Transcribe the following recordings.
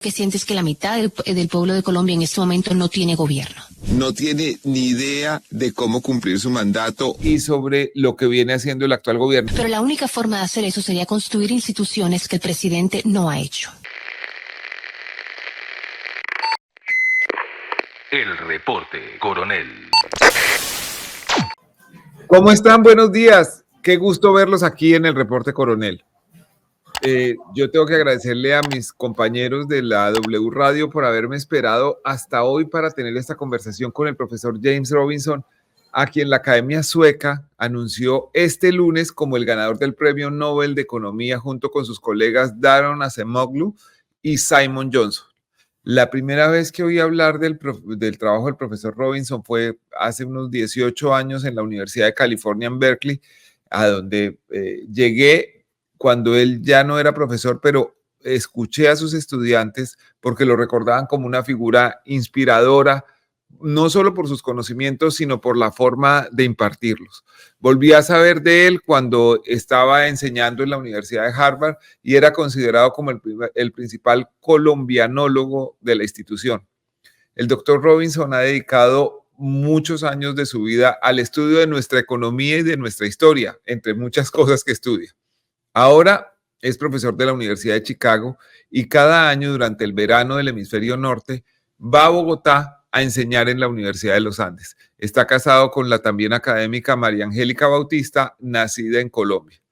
que sientes que la mitad del pueblo de Colombia en este momento no tiene gobierno. No tiene ni idea de cómo cumplir su mandato y sobre lo que viene haciendo el actual gobierno. Pero la única forma de hacer eso sería construir instituciones que el presidente no ha hecho. El reporte, coronel. ¿Cómo están? Buenos días. Qué gusto verlos aquí en el reporte, coronel. Yo tengo que agradecerle a mis compañeros de la W Radio por haberme esperado hasta hoy para tener esta conversación con el profesor James Robinson, a quien la Academia Sueca anunció este lunes como el ganador del Premio Nobel de Economía junto con sus colegas Daron Acemoglu y Simon Johnson. La primera vez que oí hablar del trabajo del profesor Robinson fue hace unos 18 años en la Universidad de California en Berkeley, a donde llegué cuando él ya no era profesor, pero escuché a sus estudiantes porque lo recordaban como una figura inspiradora, no solo por sus conocimientos, sino por la forma de impartirlos. Volví a saber de él cuando estaba enseñando en la Universidad de Harvard y era considerado como el principal colombianólogo de la institución. El doctor Robinson ha dedicado muchos años de su vida al estudio de nuestra economía y de nuestra historia, entre muchas cosas que estudia. Ahora es profesor de la Universidad de Chicago y cada año durante el verano del hemisferio norte va a Bogotá a enseñar en la Universidad de los Andes. Está casado con la también académica María Angélica Bautista, nacida en Colombia.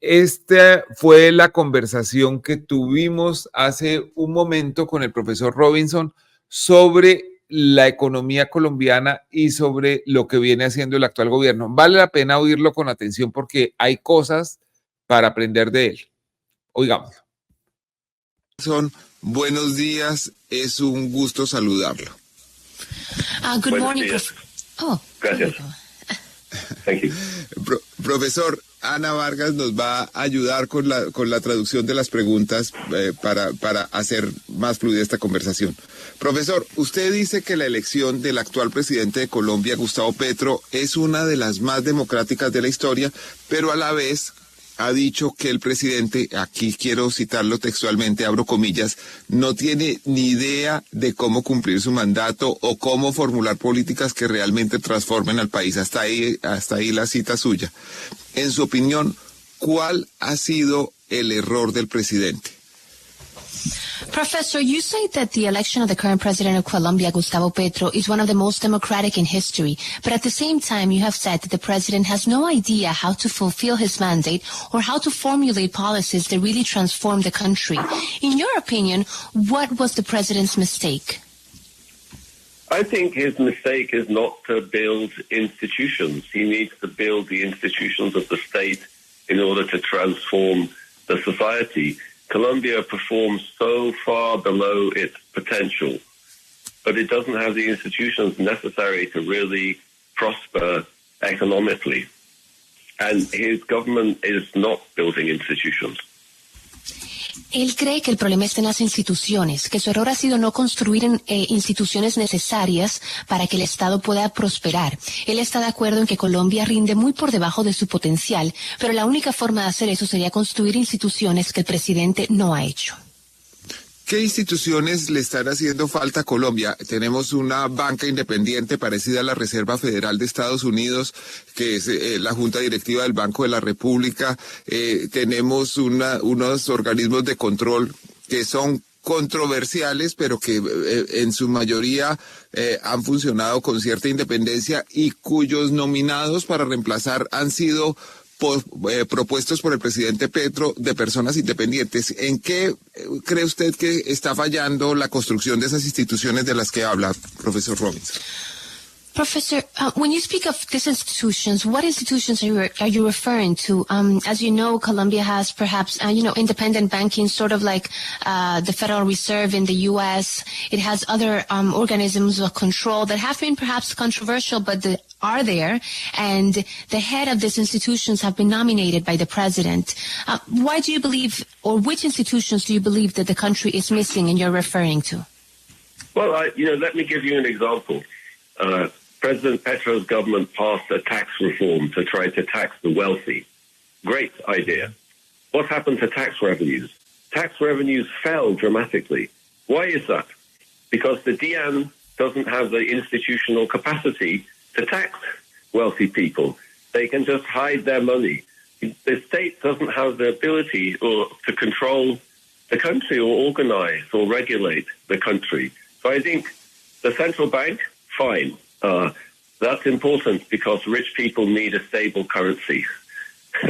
Esta fue la conversación que tuvimos hace un momento con el profesor Robinson sobre la economía colombiana y sobre lo que viene haciendo el actual gobierno. Vale la pena oírlo con atención porque hay cosas para aprender de él. Oigámoslo. Buenos días, es un gusto saludarlo. Good morning. Gracias. Thank you. Profesor, Ana Vargas nos va a ayudar con la traducción de las preguntas para hacer más fluida esta conversación. Profesor, usted dice que la elección del actual presidente de Colombia, Gustavo Petro, es una de las más democráticas de la historia, pero a la vez ha dicho que el presidente, aquí quiero citarlo textualmente, abro comillas, no tiene ni idea de cómo cumplir su mandato o cómo formular políticas que realmente transformen al país. Hasta ahí la cita suya. En su opinión, ¿cuál ha sido el error del presidente? Professor, you say that the election of the current president of Colombia, Gustavo Petro, is one of the most democratic in history. But at the same time, you have said that the president has no idea how to fulfill his mandate or how to formulate policies that really transform the country. In your opinion, what was the president's mistake? I think his mistake is not to build institutions. He needs to build the institutions of the state in order to transform the society. Colombia performs so far below its potential, but it doesn't have the institutions necessary to really prosper economically. And his government is not building institutions. Él cree que el problema está en las instituciones, que su error ha sido no construir instituciones necesarias para que el Estado pueda prosperar. Él está de acuerdo en que Colombia rinde muy por debajo de su potencial, pero la única forma de hacer eso sería construir instituciones que el presidente no ha hecho. ¿Qué instituciones le están haciendo falta a Colombia? Tenemos una banca independiente parecida a la Reserva Federal de Estados Unidos, que es la Junta Directiva del Banco de la República. Tenemos unos organismos de control que son controversiales, pero que en su mayoría han funcionado con cierta independencia y cuyos nominados para reemplazar han sido propuestos por el presidente Petro de personas independientes. ¿En qué cree usted que está fallando la construcción de esas instituciones de las que habla, profesor Robinson? Professor, when you speak of these institutions, what institutions are you referring to? As you know, Colombia has perhaps, independent banking, sort of like the Federal Reserve in the U.S. It has other organisms of control that have been perhaps controversial, but are there, and the head of these institutions have been nominated by the president. Why do you believe, or which institutions do you believe that the country is missing and you're referring to? Well, let me give you an example. President Petro's government passed a tax reform to try to tax the wealthy. Great idea. What happened to tax revenues? tax revenues fell dramatically. Why is that? Because the DiAN doesn't have the institutional capacity to tax wealthy people. They can just hide their money. The state doesn't have the ability to control the country or organize or regulate the country. So I think the central bank, fine. That's important because rich people need a stable currency.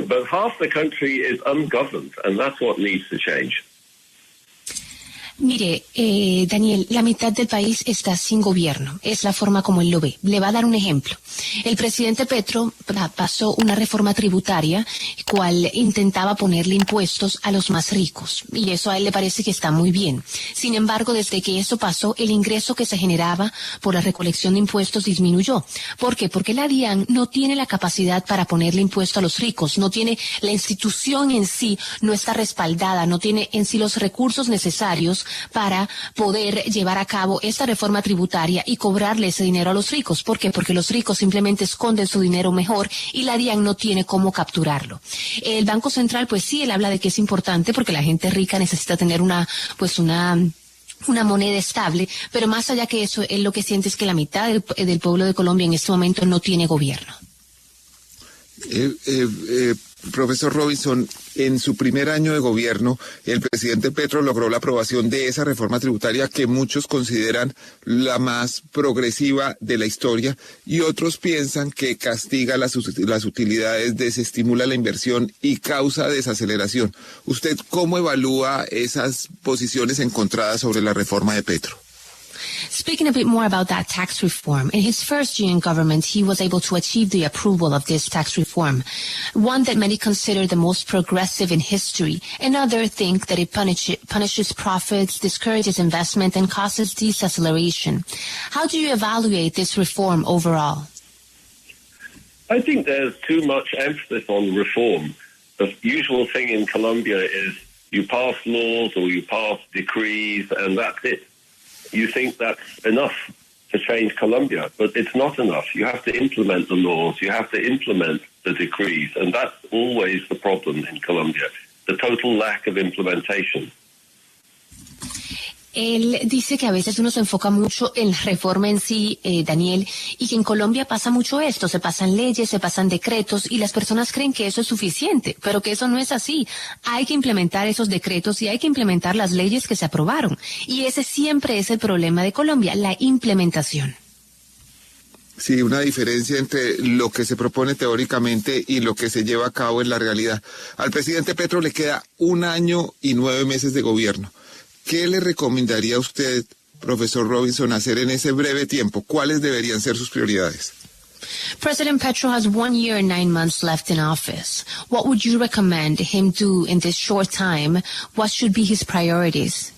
But half the country is ungoverned, and that's what needs to change. Mire, Daniel, la mitad del país está sin gobierno. Es la forma como él lo ve. Le va a dar un ejemplo. El presidente Petro pasó una reforma tributaria, cual intentaba ponerle impuestos a los más ricos. Y eso a él le parece que está muy bien. Sin embargo, desde que eso pasó, el ingreso que se generaba por la recolección de impuestos disminuyó. ¿Por qué? Porque la DiAN no tiene la capacidad para ponerle impuesto a los ricos. No tiene, la institución en sí no está respaldada, no tiene en sí los recursos necesarios para poder llevar a cabo esta reforma tributaria y cobrarle ese dinero a los ricos. ¿Por qué? Porque los ricos simplemente esconden su dinero mejor y la DiAN no tiene cómo capturarlo. El Banco Central, pues sí, él habla de que es importante porque la gente rica necesita tener una moneda estable, pero más allá que eso, él lo que siente es que la mitad del pueblo de Colombia en este momento no tiene gobierno. Profesor Robinson, en su primer año de gobierno, el presidente Petro logró la aprobación de esa reforma tributaria que muchos consideran la más progresiva de la historia y otros piensan que castiga las utilidades, desestimula la inversión y causa desaceleración. ¿Usted cómo evalúa esas posiciones encontradas sobre la reforma de Petro? Speaking a bit more about that tax reform, in his first year in government, he was able to achieve the approval of this tax reform, one that many consider the most progressive in history, and others think that it punishes profits, discourages investment, and causes deceleration. How do you evaluate this reform overall? I think there's too much emphasis on reform. The usual thing in Colombia is you pass laws or you pass decrees and that's it. You think that's enough to change Colombia, but it's not enough. You have to implement the laws, you have to implement the decrees, and that's always the problem in Colombia, the total lack of implementation. Él dice que a veces uno se enfoca mucho en la reforma en sí, Daniel, y que en Colombia pasa mucho esto, se pasan leyes, se pasan decretos y las personas creen que eso es suficiente, pero que eso no es así. Hay que implementar esos decretos y hay que implementar las leyes que se aprobaron. Y ese siempre es el problema de Colombia, la implementación. Sí, una diferencia entre lo que se propone teóricamente y lo que se lleva a cabo en la realidad. Al presidente Petro le queda 1 año y 9 meses de gobierno. ¿Qué le recomendaría a usted, profesor Robinson, hacer en ese breve tiempo? ¿Cuáles deberían ser sus prioridades? President Petro has 1 year and 9 months left in office. What would you recommend him do in this short time? What should be his priorities?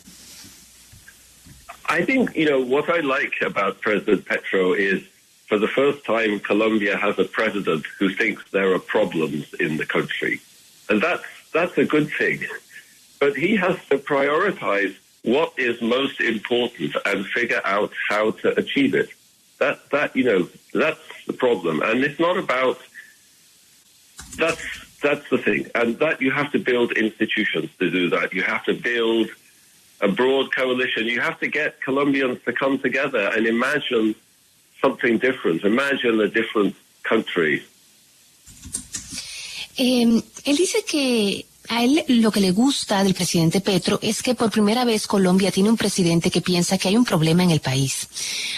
I think, what I like about President Petro is, for the first time, Colombia has a president who thinks there are problems in the country. And that's a good thing. But he has to prioritize what is most important and figure out how to achieve it. That's the problem. And it's not about, that's the thing. And that you have to build institutions to do that. You have to build a broad coalition. You have to get Colombians to come together and imagine something different. Imagine a different country. Él dice que a él lo que le gusta del presidente Petro es que por primera vez Colombia tiene un presidente que piensa que hay un problema en el país.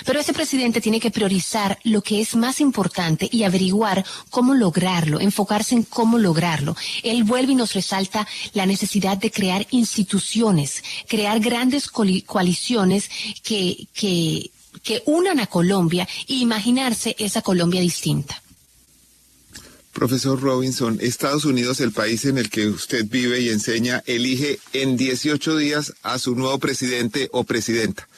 Pero ese presidente tiene que priorizar lo que es más importante y averiguar cómo lograrlo, enfocarse en cómo lograrlo. Él vuelve y nos resalta la necesidad de crear instituciones, crear grandes coaliciones que unan a Colombia e imaginarse esa Colombia distinta. Profesor Robinson, Estados Unidos, el país en el que usted vive y enseña, elige en 18 días a su nuevo presidente o presidenta.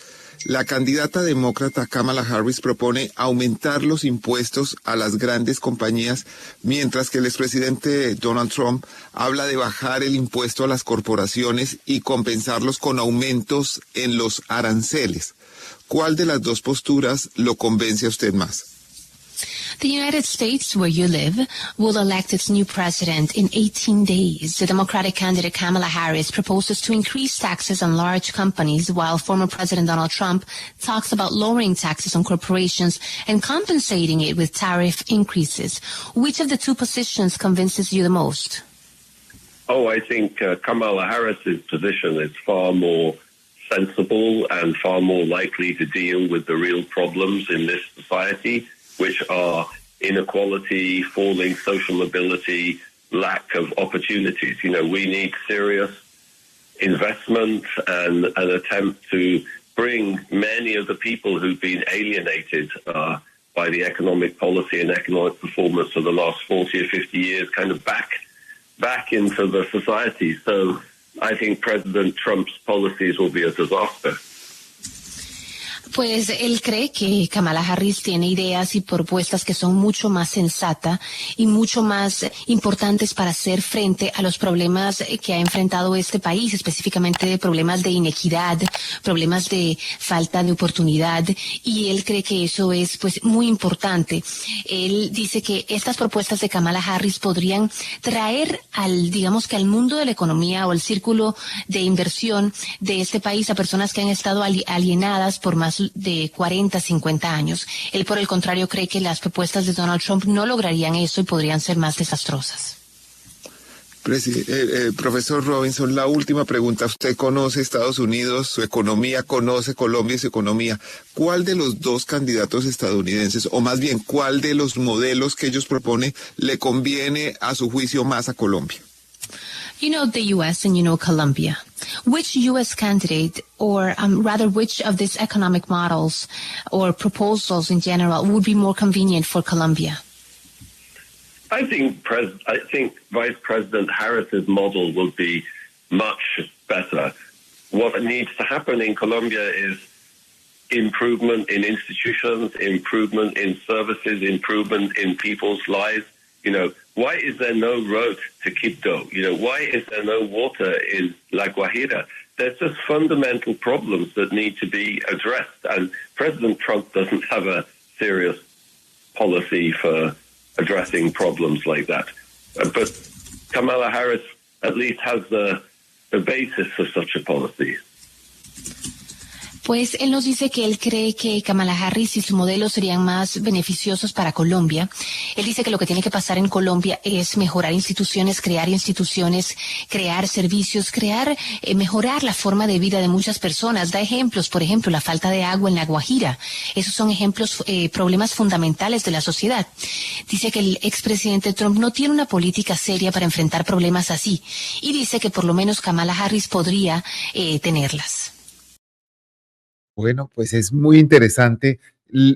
La candidata demócrata Kamala Harris propone aumentar los impuestos a las grandes compañías, mientras que el expresidente Donald Trump habla de bajar el impuesto a las corporaciones y compensarlos con aumentos en los aranceles. ¿Cuál de las dos posturas lo convence a usted más? The United States, where you live, will elect its new president in 18 days. The Democratic candidate Kamala Harris proposes to increase taxes on large companies, while former President Donald Trump talks about lowering taxes on corporations and compensating it with tariff increases. Which of the two positions convinces you the most? Oh, I think Kamala Harris's position is far more sensible and far more likely to deal with the real problems in this society, which are inequality, falling social mobility, lack of opportunities. You know, we need serious investment and an attempt to bring many of the people who've been alienated by the economic policy and economic performance of the last 40 or 50 years kind of back into the society. So I think President Trump's policies will be a disaster. Pues él cree que Kamala Harris tiene ideas y propuestas que son mucho más sensatas y mucho más importantes para hacer frente a los problemas que ha enfrentado este país, específicamente problemas de inequidad, problemas de falta de oportunidad, y él cree que eso es pues muy importante. Él dice que estas propuestas de Kamala Harris podrían traer digamos que al mundo de la economía o al círculo de inversión de este país a personas que han estado alienadas por más de 40, 50 años. Él, por el contrario, cree que las propuestas de Donald Trump no lograrían eso y podrían ser más desastrosas. Profesor Robinson, la última pregunta. Usted conoce Estados Unidos, su economía, conoce Colombia y su economía. ¿Cuál de los dos candidatos estadounidenses, o más bien, cuál de los modelos que ellos proponen, le conviene a su juicio más a Colombia? You know the U.S. and you know Colombia. Which U.S. candidate, or rather which of these economic models or proposals in general would be more convenient for Colombia? I think Vice President Harris's model will be much better. What needs to happen in Colombia is improvement in institutions, improvement in services, improvement in people's lives. You know, why is there no road to Quibdó? You know, why is there no water in La Guajira? There's just fundamental problems that need to be addressed. And President Trump doesn't have a serious policy for addressing problems like that. But Kamala Harris at least has the basis for such a policy. Pues él nos dice que él cree que Kamala Harris y su modelo serían más beneficiosos para Colombia. Él dice que lo que tiene que pasar en Colombia es mejorar instituciones, crear servicios, mejorar la forma de vida de muchas personas. Da ejemplos, por ejemplo, la falta de agua en La Guajira. Esos son ejemplos, problemas fundamentales de la sociedad. Dice que el expresidente Trump no tiene una política seria para enfrentar problemas así. Y dice que por lo menos Kamala Harris podría tenerlas. Bueno, pues es muy interesante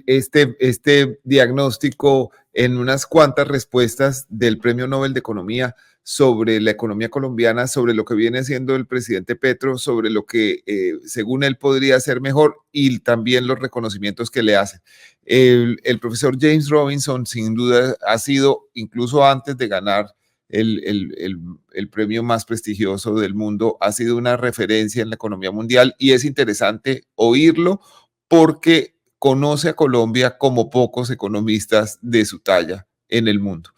este diagnóstico en unas cuantas respuestas del Premio Nobel de Economía sobre la economía colombiana, sobre lo que viene haciendo el presidente Petro, sobre lo que según él podría hacer mejor y también los reconocimientos que le hacen. El profesor James Robinson sin duda ha sido, incluso antes de ganar el premio más prestigioso del mundo, ha sido una referencia en la economía mundial y es interesante oírlo porque conoce a Colombia como pocos economistas de su talla en el mundo.